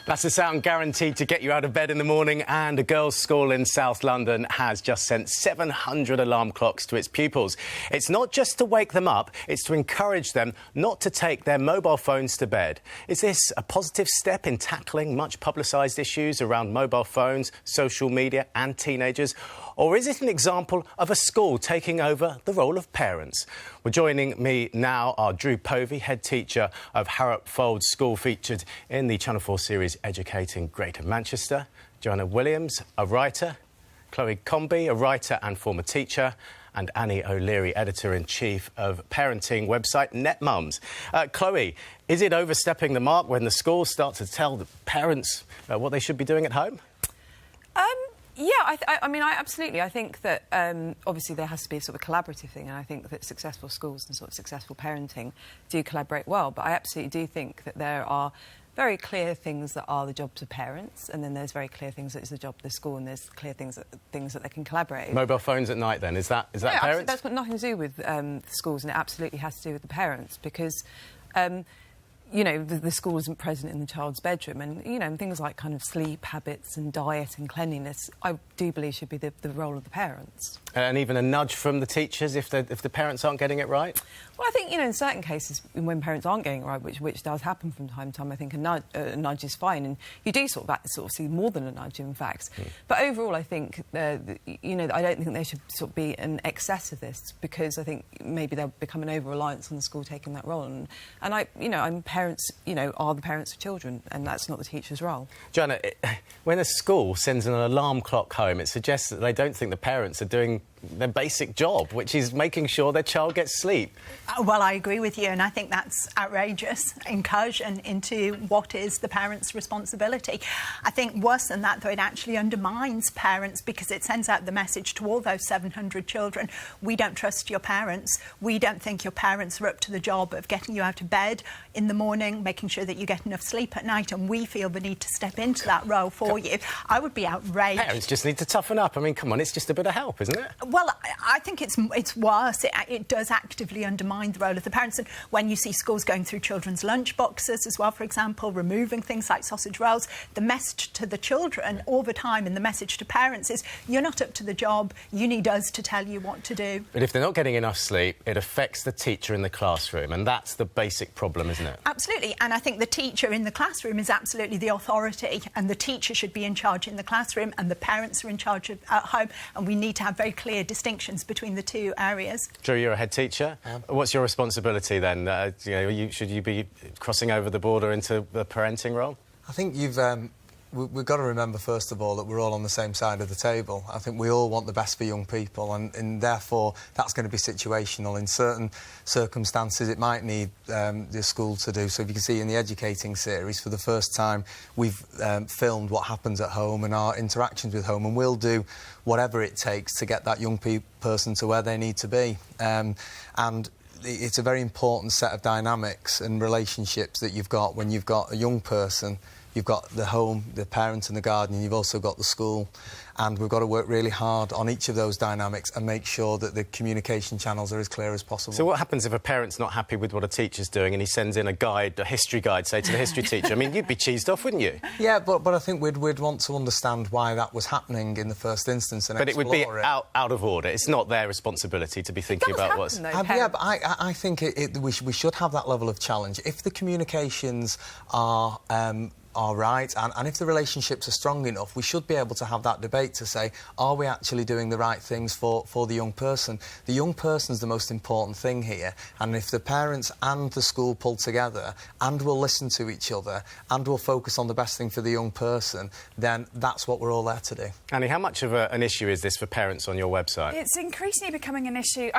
That's a sound guaranteed to get you out of bed in the morning, and a girls' school in South London has just sent 700 alarm clocks to its pupils. It's not just to wake them up, it's to encourage them not to take their mobile phones to bed. Is this a positive step in tackling much publicised issues around mobile phones, social media and teenagers? Or is it an example of a school taking over the role of parents? Well, joining me now are Drew Povey, head teacher of Harrop Fold School, featured in the Channel 4 series Educating Greater Manchester; Joanna Williams, a writer; Chloe Comby, a writer and former teacher; and Annie O'Leary, editor-in-chief of parenting website NetMums. Chloe, is it overstepping the mark when the schools start to tell the parents what they should be doing at home? Yeah, I mean, absolutely. I think that obviously there has to be a sort of collaborative thing, and I think that successful schools and sort of successful parenting do collaborate well. But I absolutely do think that there are very clear things that are the jobs of parents, and then there's very clear things that is the job of the school, and there's clear things that they can collaborate. Mobile phones at night, then, is that Yeah, parents? That's got nothing to do with the schools, and it absolutely has to do with the parents, because you know, the school isn't present in the child's bedroom, and, you know, things like kind of sleep habits and diet and cleanliness, I do believe should be the role of the parents. And even a nudge from the teachers if the parents aren't getting it right? Well, I think, you know, in certain cases, when parents aren't getting it right, which does happen from time to time, I think a nudge is fine, and you do sort of see more than a nudge, in fact. But overall, I think, you know, I don't think there should sort of be an excess of this, because I think maybe there'll become an over-reliance on the school taking that role. And parents, you know, are the parents of children, and that's not the teacher's role. Joanna, when a school sends an alarm clock home, it suggests that they don't think the parents are doing their basic job, which is making sure their child gets sleep. Well, I agree with you, and I think that's outrageous incursion into what is the parents' responsibility. I think worse than that, though, it actually undermines parents, because it sends out the message to all those 700 children: we don't trust your parents, we don't think your parents are up to the job of getting you out of bed in the morning, making sure that you get enough sleep at night, and we feel the need to step into that role for you. I would be outraged. Parents just need to toughen up. I mean, come on, it's just a bit of help, isn't it? Well, I think it's worse. It does actively undermine the role of the parents. And when you see schools going through children's lunch boxes as well, for example, removing things like sausage rolls, the message to the children all the time, and the message to parents is, you're not up to the job, you need us to tell you what to do. But if they're not getting enough sleep, it affects the teacher in the classroom, and that's the basic problem, isn't it? Absolutely. And I think the teacher in the classroom is absolutely the authority, and the teacher should be in charge in the classroom, and the parents are in charge at home, and we need to have very clear distinctions between the two areas. Drew, you're a head teacher. What's your responsibility then? You know, should you be crossing over the border into the parenting role? I think we've got to remember, first of all, that we're all on the same side of the table. I think we all want the best for young people, and therefore that's going to be situational. In certain circumstances, it might need the school to do. So if you can see in the Educating series, for the first time, we've filmed what happens at home and our interactions with home, and we'll do whatever it takes to get that young person to where they need to be. And it's a very important set of dynamics and relationships that you've got when you've got a young person. You've got the home, the parent and the guardian, you've also got the school, and we've got to work really hard on each of those dynamics and make sure that the communication channels are as clear as possible. So what happens if a parent's not happy with what a teacher's doing and he sends in a guide, a history guide, say, to the history teacher? I mean, you'd be cheesed off, wouldn't you? Yeah, but I think we'd want to understand why that was happening in the first instance and But it would be it. out of order. It's not their responsibility to be thinking about what's... Yeah, but I think we should have that level of challenge. If the communications are right, and if the relationships are strong enough, we should be able to have that debate to say, are we actually doing the right things for the young person? The young person's the most important thing here, and if the parents and the school pull together and will listen to each other and will focus on the best thing for the young person, then that's what we're all there to do. Annie, how much of an issue is this for parents on your website? It's increasingly becoming an issue.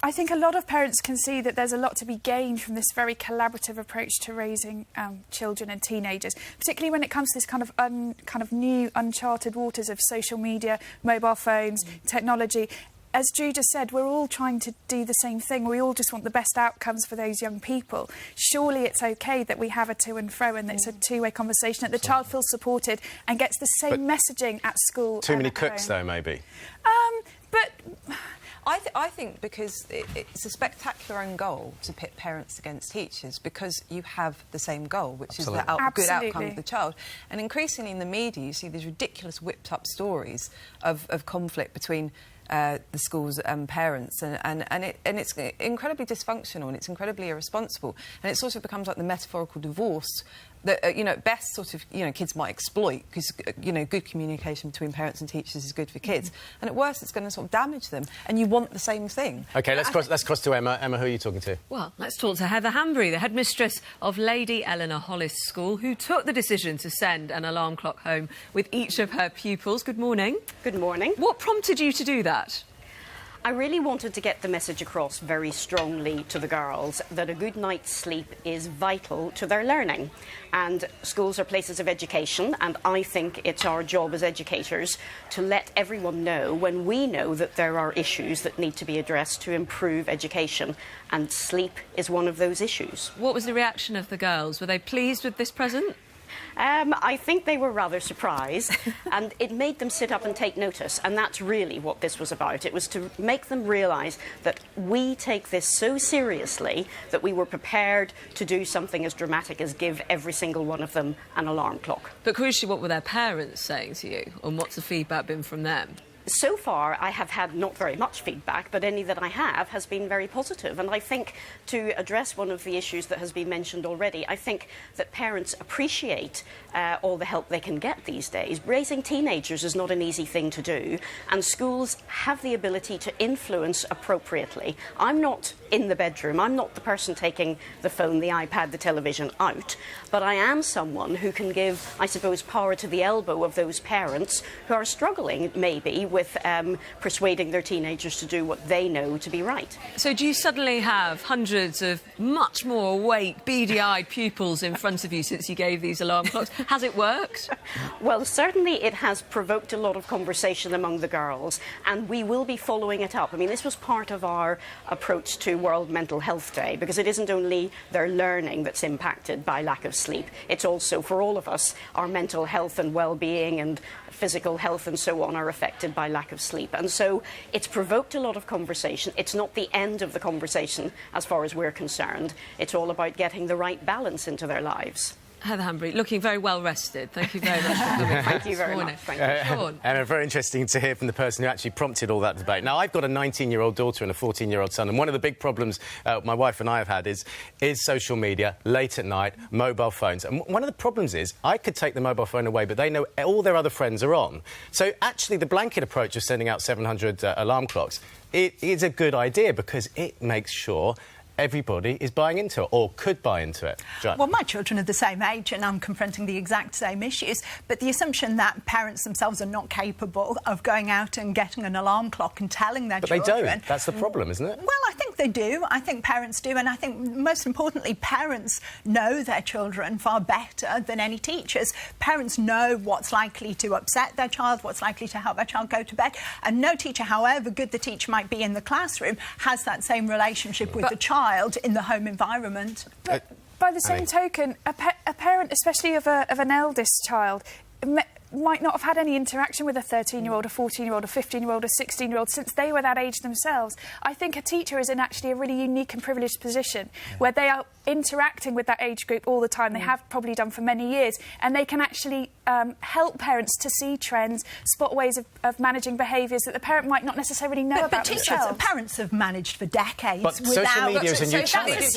I think a lot of parents can see that there's a lot to be gained from this very collaborative approach to raising children and teenagers, particularly when it comes to this kind of new uncharted waters of social media, mobile phones, technology. As Drew just said, we're all trying to do the same thing. We all just want the best outcomes for those young people. Surely it's OK that we have a to and fro, and it's a two-way conversation, that the child feels supported and gets the same messaging at school. Too many cooks, though, maybe? But I think because it's a spectacular own goal to pit parents against teachers, because you have the same goal, which is the good outcome of the child. And increasingly in the media, you see these ridiculous whipped-up stories of conflict between the schools and parents, and it's incredibly dysfunctional, and it's incredibly irresponsible, and it sort of becomes like the metaphorical divorce that you know, at best sort of, you know, kids might exploit, because you know, good communication between parents and teachers is good for kids, and at worst it's going to sort of damage them, and you want the same thing. OK, let's cross to Emma. Emma, who are you talking to? Well, let's talk to Heather Hanbury, the headmistress of Lady Eleanor Hollis School, who took the decision to send an alarm clock home with each of her pupils. Good morning. Good morning. What prompted you to do that? I really wanted to get the message across very strongly to the girls that a good night's sleep is vital to their learning. And schools are places of education, and I think it's our job as educators to let everyone know when we know that there are issues that need to be addressed to improve education, and sleep is one of those issues. What was the reaction of the girls? Were they pleased with this present? I think they were rather surprised, and it made them sit up and take notice, and that's really what this was about. It was to make them realise that we take this so seriously that we were prepared to do something as dramatic as give every single one of them an alarm clock. But crucially, what were their parents saying to you, and what's the feedback been from them? So far, I have had not very much feedback, but any that I have has been very positive. And I think, to address one of the issues that has been mentioned already, I think that parents appreciate all the help they can get these days. Raising teenagers is not an easy thing to do, and schools have the ability to influence appropriately. I'm not in the bedroom, I'm not the person taking the phone, the iPad, the television out, but I am someone who can give, I suppose, power to the elbow of those parents who are struggling, maybe, with persuading their teenagers to do what they know to be right. So do you suddenly have hundreds of much more awake, beady-eyed pupils in front of you since you gave these alarm clocks? Has it worked? Well, certainly it has provoked a lot of conversation among the girls, and we will be following it up. I mean, this was part of our approach to World Mental Health Day, because it isn't only their learning that's impacted by lack of sleep, it's also, for all of us, our mental health and well-being and physical health and so on are affected by lack of sleep. And so it's provoked a lot of conversation. It's not the end of the conversation as far as we're concerned. It's all about getting the right balance into their lives. Heather Hanbury, looking very well rested. Thank you very much for coming. Thank you very much. Thank you. Sean. And very interesting to hear from the person who actually prompted all that debate. Now, I've got a 19-year-old daughter and a 14-year-old son, and one of the big problems my wife and I have had is social media, late at night, mobile phones. And one of the problems is I could take the mobile phone away, but they know all their other friends are on. So actually, the blanket approach of sending out 700 alarm clocks, it is a good idea, because it makes sure everybody is buying into it, or could buy into it. Joanne? Well, my children are the same age and I'm confronting the exact same issues, but the assumption that parents themselves are not capable of going out and getting an alarm clock and telling their children... But they don't. That's the problem, isn't it? Well, I think they do. I think parents do, and I think, most importantly, parents know their children far better than any teachers. Parents know what's likely to upset their child, what's likely to help their child go to bed, and no teacher, however good the teacher might be in the classroom, has that same relationship with the child in the home environment. But by the same token, a parent, especially of an eldest child, might not have had any interaction with a 13-year-old, a 14-year-old, a 15-year-old, a 16-year-old since they were that age themselves. I think a teacher is in actually a really unique and privileged position where they are interacting with that age group all the time. They have probably done for many years, and they can actually help parents to see trends, spot ways of managing behaviours that the parent might not necessarily know about teachers, themselves. Parents have managed for decades but without... social media is a new challenge.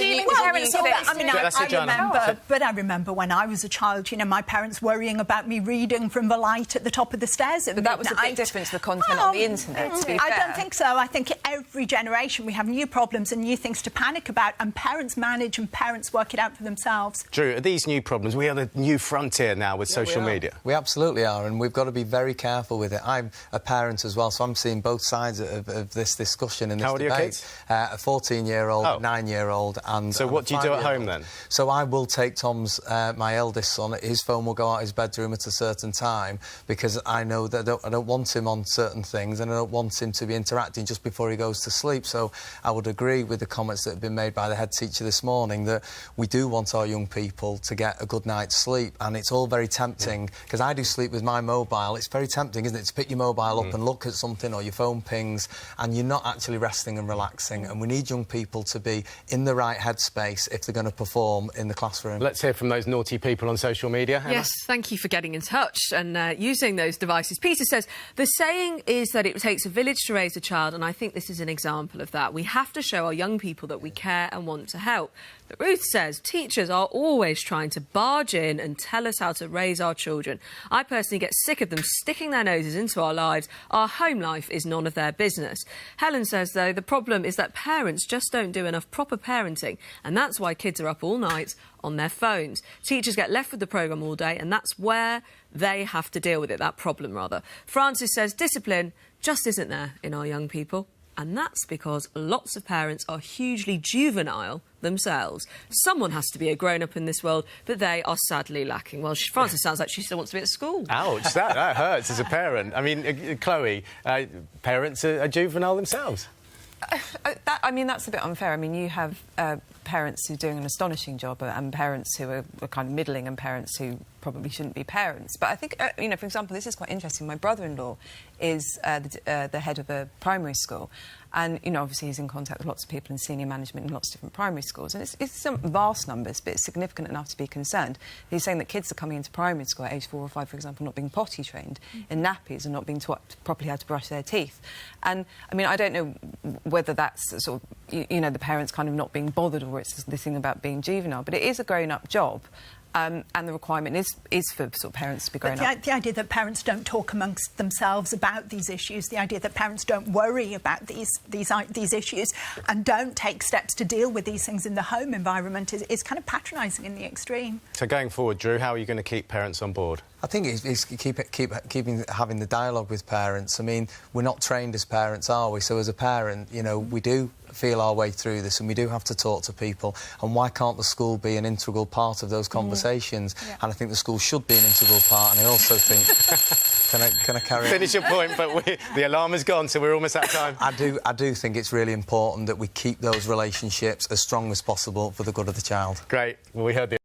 I remember when I was a child, you know, my parents worrying about me reading from the light at the top of the stairs at midnight. That was a big difference to the content on the internet, to be fair. I don't think so. I think every generation we have new problems and new things to panic about, and parents manage and parents work it out for themselves. Drew, are these new problems? We are the new frontier now with social media. We absolutely are, and we've got to be very careful with it. I'm a parent as well, so I'm seeing both sides of this discussion and this debate. How old are your kids? A 14-year-old, 9-year-old, and... So what do you do at home, then? So I will take Tom's, my eldest son, his phone will go out his bedroom at a certain time, because I know that I don't want him on certain things, and I don't want him to be interacting just before he goes to sleep. So I would agree with the comments that have been made by the head teacher this morning, that we do want our young people to get a good night's sleep, and it's all very tempting because I do sleep with my mobile. It's very tempting, isn't it, to pick your mobile up and look at something, or your phone pings, and you're not actually resting and relaxing. And we need young people to be in the right headspace if they're going to perform in the classroom. Let's hear from those naughty people on social media. Emma? Yes, thank you for getting in touch and using those devices. Peter says, the saying is that it takes a village to raise a child, and I think this is an example of that. We have to show our young people that we care and want to help. But Ruth says, teachers are always trying to barge in and tell us how to raise our children. I personally get sick of them sticking their noses into our lives. Our home life is none of their business. Helen says, though, the problem is that parents just don't do enough proper parenting, and that's why kids are up all night on their phones. Teachers get left with the programme all day, and that's where they have to deal with it, that problem, rather. Francis says, discipline just isn't there in our young people. And that's because lots of parents are hugely juvenile themselves. Someone has to be a grown-up in this world, but they are sadly lacking. Well, Frances sounds like she still wants to be at school. Ouch, that hurts as a parent. I mean, Chloe, parents are juvenile themselves. I mean, that's a bit unfair. I mean, you have parents who are doing an astonishing job and parents who are kind of middling and parents who probably shouldn't be parents. But I think, you know, for example, this is quite interesting. My brother-in-law is the head of a primary school. And, you know, obviously he's in contact with lots of people in senior management in lots of different primary schools. And it's some vast numbers, but it's significant enough to be concerned. He's saying that kids are coming into primary school at age 4 or 5, for example, not being potty trained in nappies and not being taught properly how to brush their teeth. And, I mean, I don't know whether that's sort of, you know, the parents kind of not being bothered or it's this thing about being juvenile, but it is a grown-up job. And the requirement is for sort of parents to be grown up. The idea that parents don't talk amongst themselves about these issues, the idea that parents don't worry about these issues and don't take steps to deal with these things in the home environment is kind of patronising in the extreme. So going forward, Drew, how are you going to keep parents on board? I think it's keeping having the dialogue with parents. I mean, we're not trained as parents, are we? So as a parent, you know, we do feel our way through this and we do have to talk to people. And why can't the school be an integral part of those conversations? Yeah. And I think the school should be an integral part. And I also think... Can I carry on? Finish your point, but the alarm is gone, so we're almost out of time. I do think it's really important that we keep those relationships as strong as possible for the good of the child. Great. Well, we heard the...